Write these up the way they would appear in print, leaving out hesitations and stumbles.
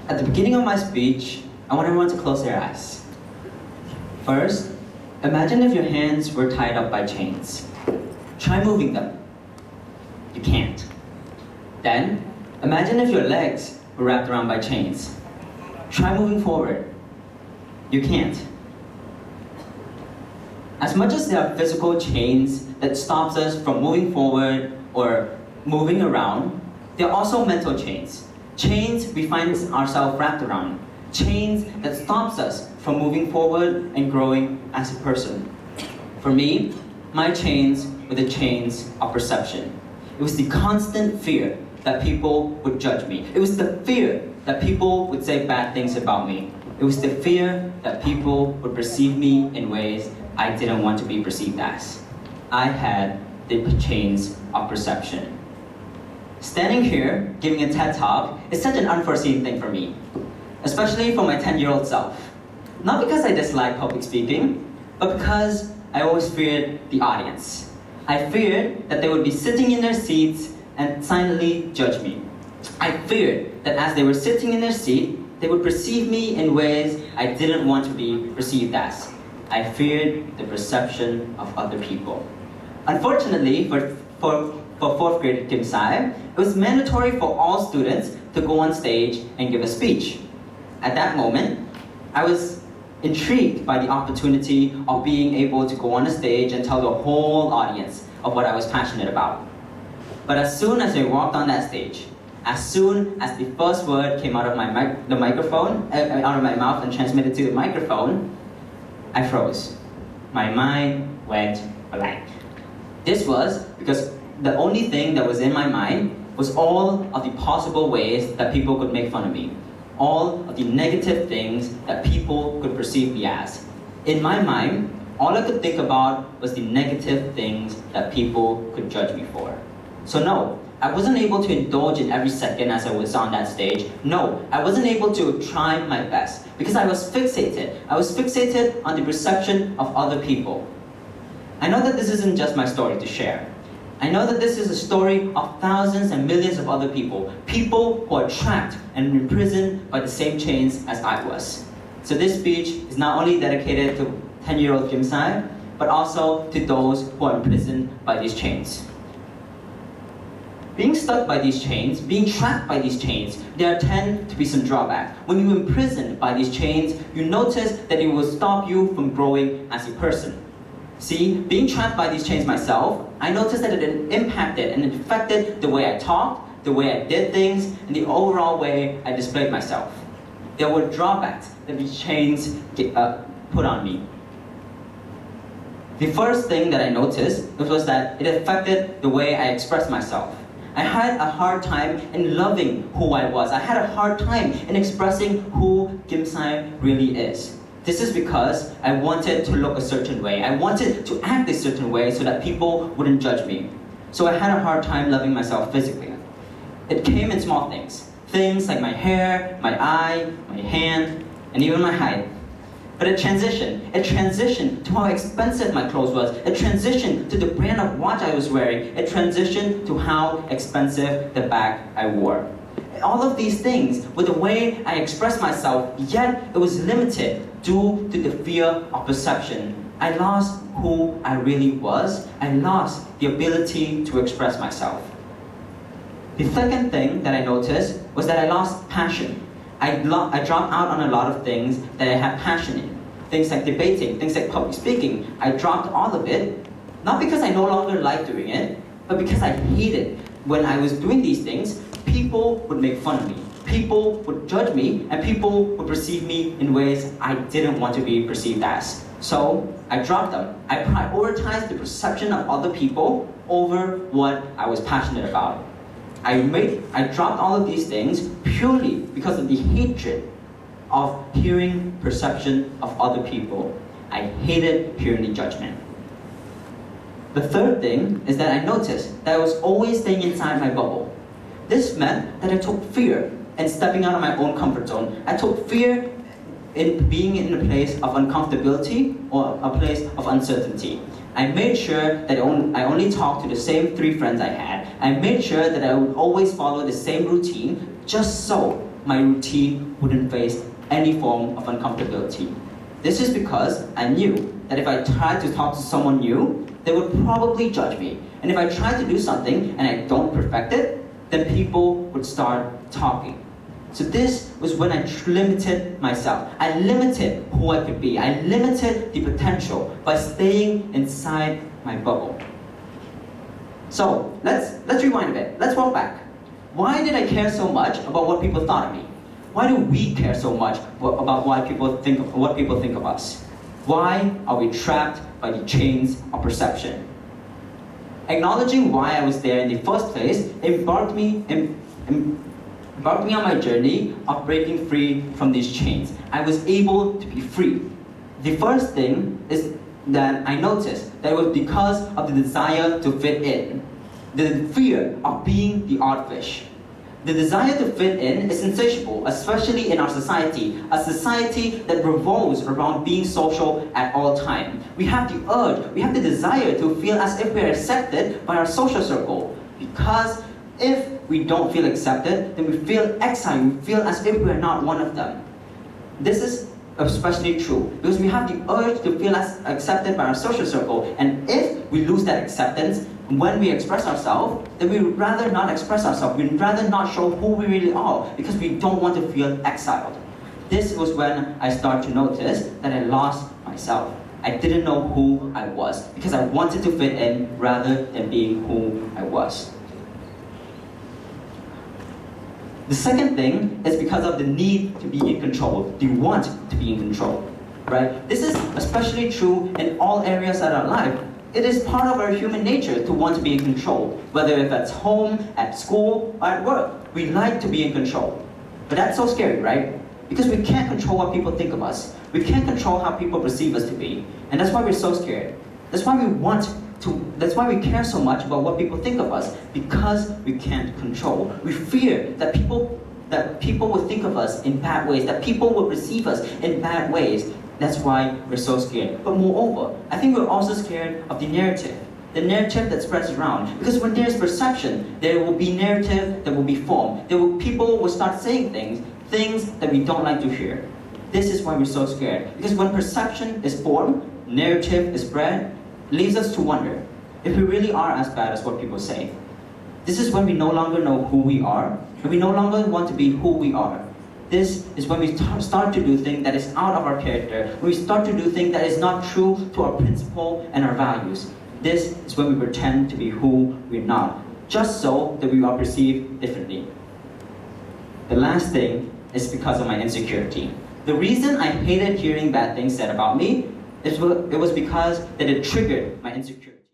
At the beginning of my speech, I want everyone to close their eyes. First, imagine if your hands were tied up by chains. Try moving them. You can't. Then, imagine if your legs were wrapped around by chains. Try moving forward. You can't. As much as there are physical chains that stops us from moving forward or moving around, there are also mental chains. Chains we find ourselves wrapped around. Chains that stops us from moving forward and growing as a person. For me, my chains were the chains of perception. It was the constant fear that people would judge me. It was the fear that people would say bad things about me. It was the fear that people would perceive me in ways I didn't want to be perceived as. I had the chains of perception. Standing here, giving a TED Talk, is such an unforeseen thing for me, especially for my 10-year-old self. Not because I dislike public speaking, but because I always feared the audience. I feared that they would be sitting in their seats and silently judge me. I feared that as they were sitting in their seat, they would perceive me in ways I didn't want to be perceived as. I feared the perception of other people. Unfortunately, for 4th grade at Kimse, it was mandatory for all students to go on stage and give a speech. At that moment, I was intrigued by the opportunity of being able to go on a stage and tell the whole audience of what I was passionate about. But as soon as I walked on that stage, as soon as the first word came out of the microphone, out of my mouth and transmitted to the microphone, I froze. My mind went blank. This was because the only thing that was in my mind was all of the possible ways that people could make fun of me. All of the negative things that people could perceive me as. In my mind, all I could think about was the negative things that people could judge me for. So no, I wasn't able to indulge in every second as I was on that stage. No, I wasn't able to try my best because I was fixated. I was fixated on the perception of other people. I know that this isn't just my story to share. I know that this is a story of thousands and millions of other people. People who are trapped and imprisoned by the same chains as I was. So this speech is not only dedicated to 10-year-old Kimse, but also to those who are imprisoned by these chains. Being stuck by these chains, being trapped by these chains, there tend to be some drawbacks. When you're imprisoned by these chains, you notice that it will stop you from growing as a person. See, being trapped by these chains myself, I noticed that it impacted and it affected the way I talked, the way I did things, and the overall way I displayed myself. There were drawbacks that these chains put on me. The first thing that I noticed was that it affected the way I expressed myself. I had a hard time in loving who I was. I had a hard time in expressing who Kimse really is. This is because I wanted to look a certain way. I wanted to act a certain way so that people wouldn't judge me. So I had a hard time loving myself physically. It came in small things. Things like my hair, my eye, my hand, and even my height. But it transitioned. It transitioned to how expensive my clothes was. It transitioned to the brand of watch I was wearing. It transitioned to how expensive the bag I wore. All of these things were the way I expressed myself, yet it was limited due to the fear of perception. I lost who I really was. I lost the ability to express myself. The second thing that I noticed was that I lost passion. I dropped out on a lot of things that I had passion in. Things like debating, things like public speaking. I dropped all of it, not because I no longer liked doing it, but because I hated when I was doing these things. People would make fun of me. People would judge me, and people would perceive me in ways I didn't want to be perceived as. So I dropped them. I prioritized the perception of other people over what I was passionate about. I dropped all of these things purely because of the hatred of hearing perception of other people. I hated hearing the judgment. The third thing is that I noticed that I was always staying inside my bubble. This meant that I took fear in stepping out of my own comfort zone. I took fear in being in a place of uncomfortability or a place of uncertainty. I made sure that I only talked to the same 3 friends I had. I made sure that I would always follow the same routine just so my routine wouldn't face any form of uncomfortability. This is because I knew that if I tried to talk to someone new, they would probably judge me. And if I tried to do something and I don't perfect it, then people would start talking. So this was when I limited myself. I limited who I could be. I limited the potential by staying inside my bubble. So let's rewind a bit. Let's walk back. Why did I care so much about what people thought of me? Why do we care so much about what people think of us? Why are we trapped by the chains of perception? Acknowledging why I was there in the first place embarked me on my journey of breaking free from these chains. I was able to be free. The first thing is that I noticed that it was because of the desire to fit in, the fear of being the odd fish. The desire to fit in is insatiable, especially in our society, a society that revolves around being social at all times. We have the urge, we have the desire to feel as if we're accepted by our social circle. Because if we don't feel accepted, then we feel exiled, we feel as if we're not one of them. This is especially true because we have the urge to feel as accepted by our social circle, and if we lose that acceptance when we express ourselves, then we would rather not express ourselves, we'd rather not show who we really are because we don't want to feel exiled. This was when I started to notice that I lost myself. I didn't know who I was because I wanted to fit in rather than being who I was. The second thing is because of the need to be in control, the want to be in control, right? This is especially true in all areas of our life. It is part of our human nature to want to be in control, whether if that's home, at school, or at work. We like to be in control. But that's so scary, right? Because we can't control what people think of us. We can't control how people perceive us to be. And that's why we're so scared. That's why we care so much about what people think of us, because we can't control. We fear that people will think of us in bad ways, that people will perceive us in bad ways. That's why we're so scared. But moreover, I think we're also scared of the narrative that spreads around. Because when there's perception, there will be narrative that will be formed. People will start saying things that we don't like to hear. This is why we're so scared. Because when perception is formed, narrative is spread, leaves us to wonder if we really are as bad as what people say. This is when we no longer know who we are, and we no longer want to be who we are. This is when we start to do things that is out of our character, when we start to do things that is not true to our principle and our values. This is when we pretend to be who we're not, just so that we are perceived differently. The last thing is because of my insecurity. The reason I hated hearing bad things said about me, it was because that it triggered my insecurity.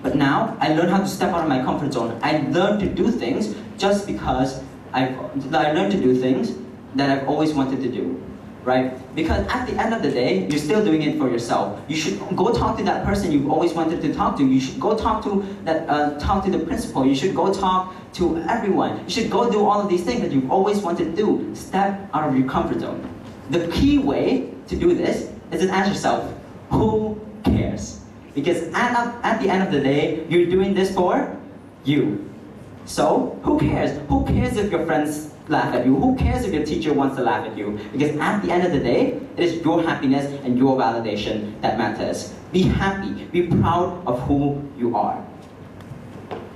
But now, I learned how to step out of my comfort zone. I learned to do things just because I learned to do things that I've always wanted to do, right? Because at the end of the day, you're still doing it for yourself. You should go talk to that person you've always wanted to talk to. You should go talk to the principal. You should go talk to everyone. You should go do all of these things that you've always wanted to do. Step out of your comfort zone. The key way to do this is to ask yourself, who cares? Because at the end of the day, you're doing this for you. So, who cares? Who cares if your friends laugh at you? Who cares if your teacher wants to laugh at you? Because at the end of the day, it is your happiness and your validation that matters. Be happy. Be proud of who you are.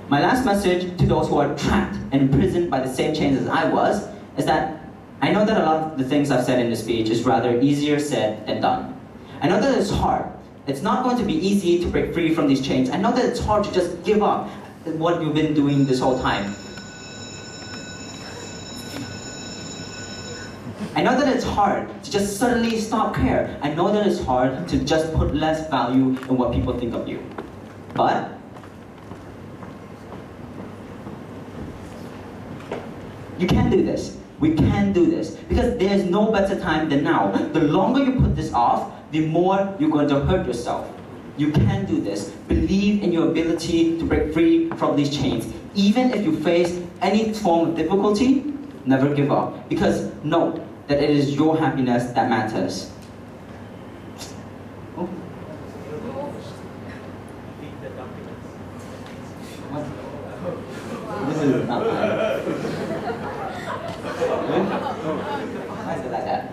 My last message to those who are trapped and imprisoned by the same chains as I was is that I know that a lot of the things I've said in this speech is rather easier said than done. I know that it's hard. It's not going to be easy to break free from these chains. I know that it's hard to just give up what you've been doing this whole time. I know that it's hard to just suddenly stop care. I know that it's hard to just put less value in what people think of you. But you can do this. We can do this. Because there's no better time than now. The longer you put this off, the more you're going to hurt yourself. You can do this. Believe in your ability to break free from these chains. Even if you face any form of difficulty, never give up. Because know that it is your happiness that matters. Oh. This is Not mine. Why is it like that?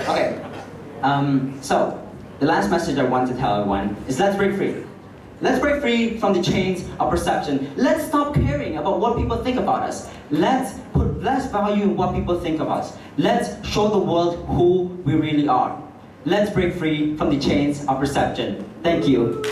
Okay. So, the last message I want to tell everyone is let's break free. Let's break free from the chains of perception. Let's stop caring about what people think about us. Let's put less value in what people think of us. Let's show the world who we really are. Let's break free from the chains of perception. Thank you.